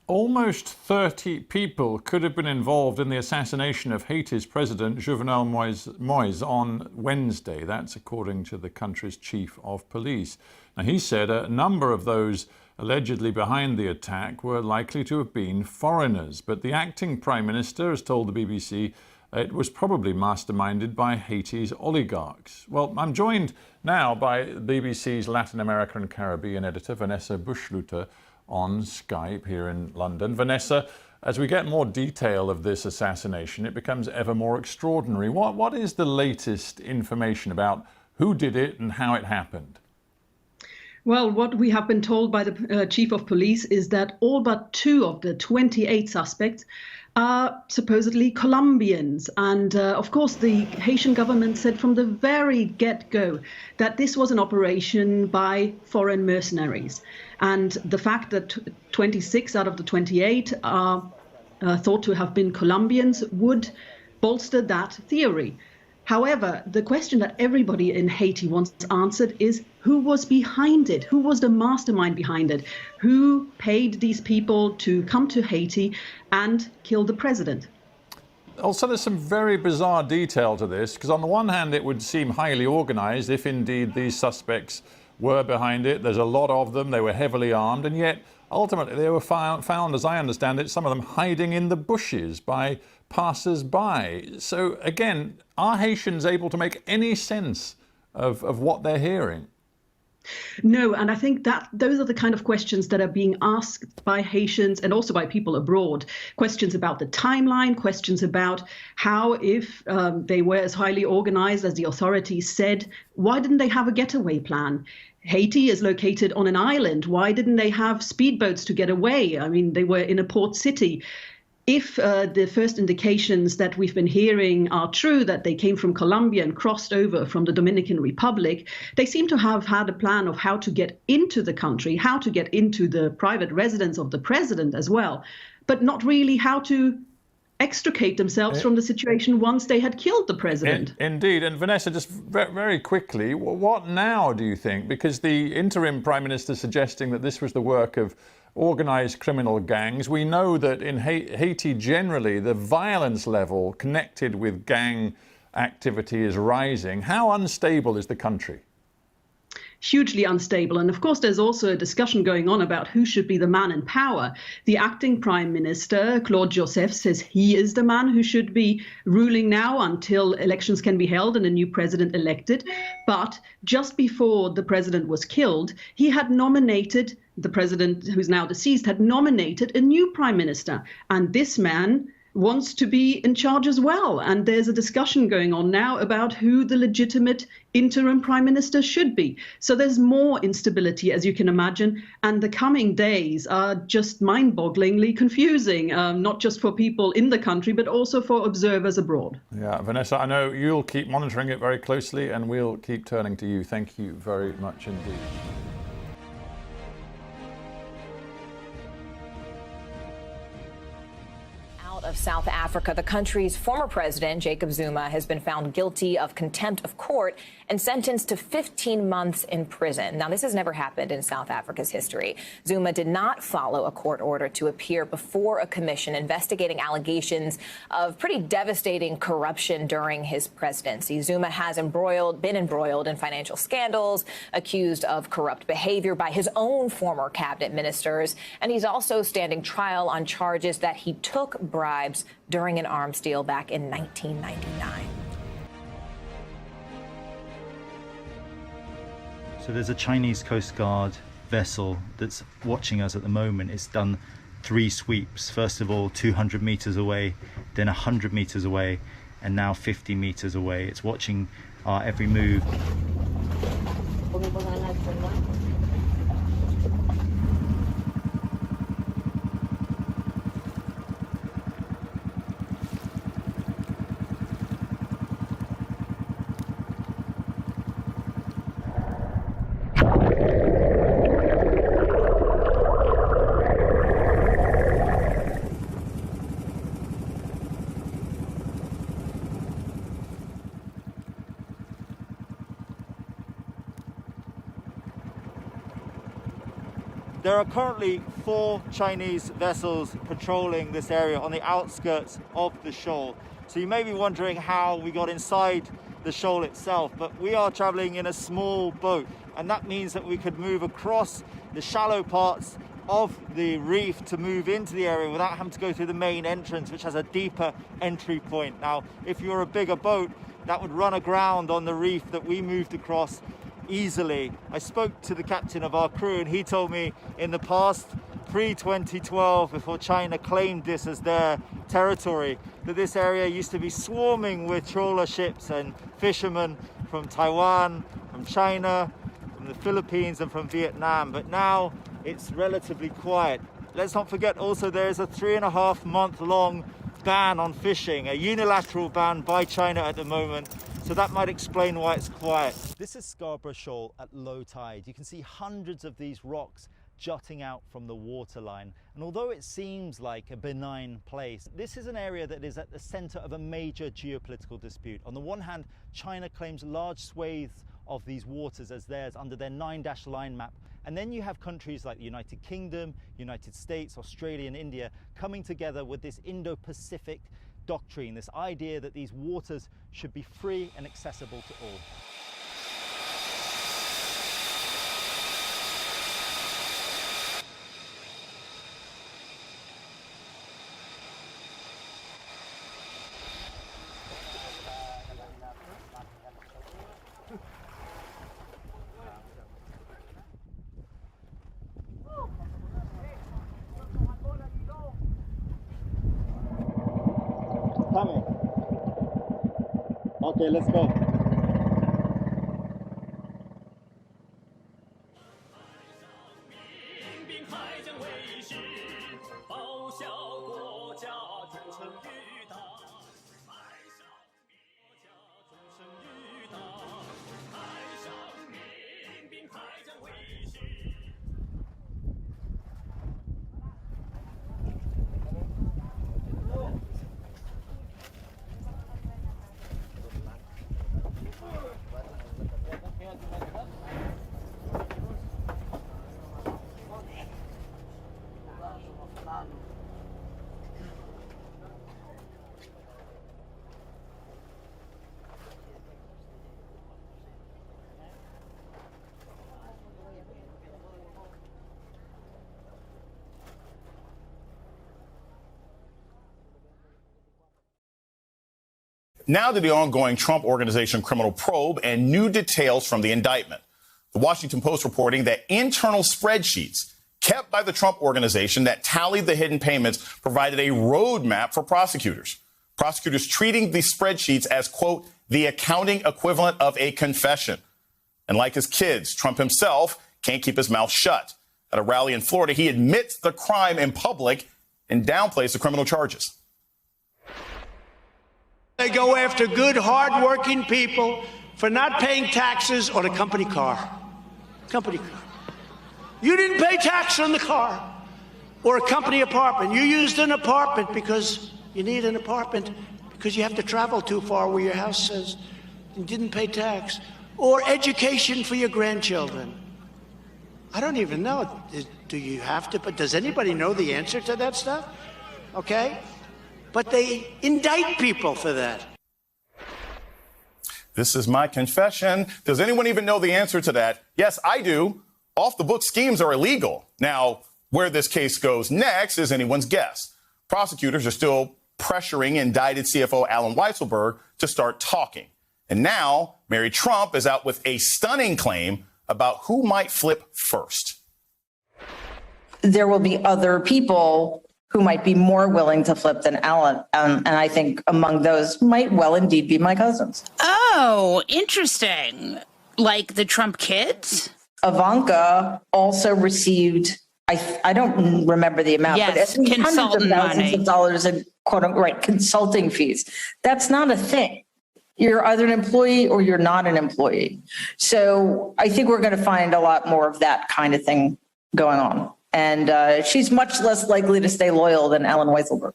Almost 30 people could have been involved in the assassination of Haiti's president, Jovenel Moïse, on Wednesday. That's according to the country's chief of police. Now, he said a number of those allegedly behind the attack were likely to have been foreigners. But the acting prime minister has told the BBC it was probably masterminded by Haiti's oligarchs. Well, I'm joined now by BBC's Latin America and Caribbean editor, Vanessa Bushluter, on Skype here in London. Vanessa, as we get more detail of this assassination, it becomes ever more extraordinary. What is the latest information about who did it and how it happened? Well, what we have been told by the chief of police is that all but 2 of the 28 suspects are supposedly Colombians. And of course, the Haitian government said from the very get-go that this was an operation by foreign mercenaries. And the fact that 26 out of the 28 are thought to have been Colombians would bolster that theory. However, the question that everybody in Haiti wants answered is who was behind it? Who was the mastermind behind it? Who paid these people to come to Haiti and kill the president? Also, there's some very bizarre detail to this, because on the one hand, it would seem highly organized if indeed these suspects were behind it. There's a lot of them. They were heavily armed, and yet ultimately they were found, as I understand it, some of them hiding in the bushes by passers-by. So again, are Haitians able to make any sense of what they're hearing? No, and I think that those are the kind of questions that are being asked by Haitians and also by people abroad. Questions about the timeline, questions about how, if they were as highly organized as the authorities said, why didn't they have a getaway plan? Haiti is located on an island. Why didn't they have speedboats to get away? I mean, they were in a port city. If the first indications that we've been hearing are true, that they came from Colombia and crossed over from the Dominican Republic, they seem to have had a plan of how to get into the country, how to get into the private residence of the president as well, but not really how to extricate themselves from the situation once they had killed the president. Indeed. And Vanessa, just very quickly, what now do you think? Because the interim prime minister is suggesting that this was the work of organized criminal gangs. We know that in Haiti generally, the violence level connected with gang activity is rising. How unstable is the country? Hugely unstable. And of course, there's also a discussion going on about who should be the man in power. The acting prime minister, Claude Joseph, says he is the man who should be ruling now until elections can be held and a new president elected. But just before the president was killed, he had nominated, the president who's now deceased, had nominated a new prime minister. And this man wants to be in charge as well. And there's a discussion going on now about who the legitimate interim prime minister should be. So there's more instability, as you can imagine. And the coming days are just mind-bogglingly confusing, not just for people in the country, but also for observers abroad. Yeah, Vanessa, I know you'll keep monitoring it very closely and we'll keep turning to you. Thank you very much indeed. Of South Africa, the country's former president, Jacob Zuma, has been found guilty of contempt of court and sentenced to 15 months in prison. Now, this has never happened in South Africa's history. Zuma did not follow a court order to appear before a commission investigating allegations of pretty devastating corruption during his presidency. Zuma has been embroiled in financial scandals, accused of corrupt behavior by his own former cabinet ministers, and he's also standing trial on charges that he took bribes during an arms deal back in 1999. So there's a Chinese Coast Guard vessel that's watching us at the moment. It's done 3 sweeps. First of all, 200 meters away, then 100 meters away, and now 50 meters away. It's watching our every move. There are currently 4 Chinese vessels patrolling this area on the outskirts of the shoal. So you may be wondering how we got inside the shoal itself, but we are traveling in a small boat, and that means that we could move across the shallow parts of the reef to move into the area without having to go through the main entrance, which has a deeper entry point. Now, if you're a bigger boat, that would run aground on the reef that we moved across easily. I spoke to the captain of our crew, and he told me in the past, pre-2012, before China claimed this as their territory, that this area used to be swarming with trawler ships and fishermen from Taiwan, from China, from the Philippines and from Vietnam. But now it's relatively quiet. Let's not forget also there is a 3.5-month-long ban on fishing, a unilateral ban by China at the moment. So that might explain why it's quiet. This is Scarborough Shoal at low tide. You can see hundreds of these rocks jutting out from the waterline. And although it seems like a benign place, this is an area that is at the center of a major geopolitical dispute. On the one hand, China claims large swathes of these waters as theirs under their 9-dash line map. And then you have countries like the United Kingdom, United States, Australia and India coming together with this Indo-Pacific doctrine, this idea that these waters should be free and accessible to all. Coming. Okay, let's go. Now to the ongoing Trump Organization criminal probe and new details from the indictment. The Washington Post reporting that internal spreadsheets kept by the Trump Organization that tallied the hidden payments provided a roadmap for prosecutors. Prosecutors treating these spreadsheets as, quote, the accounting equivalent of a confession. And like his kids, Trump himself can't keep his mouth shut. At a rally in Florida, he admits the crime in public and downplays the criminal charges. They go after good, hard-working people for not paying taxes on a company car. Company car. You didn't pay tax on the car or a company apartment. You used an apartment because you need an apartment because you have to travel too far where your house says. You didn't pay tax. Or education for your grandchildren. I don't even know. Do you have to? But does anybody know the answer to that stuff? Okay? But they indict people for that. This is my confession. Does anyone even know the answer to that? Yes, I do. Off-the-book schemes are illegal. Now, where this case goes next is anyone's guess. Prosecutors are still pressuring indicted CFO Alan Weisselberg to start talking. And now, Mary Trump is out with a stunning claim about who might flip first. There will be other people who might be more willing to flip than Alan. And I think among those might well indeed be my cousins. Oh, interesting. Like the Trump kids? Ivanka also received, I don't remember the amount, yes, but hundreds of thousands money. of dollars in quote unquote, right, consulting fees. That's not a thing. You're either an employee or you're not an employee. So I think we're going to find a lot more of that kind of thing going on. And she's much less likely to stay loyal than Alan Weisselberg.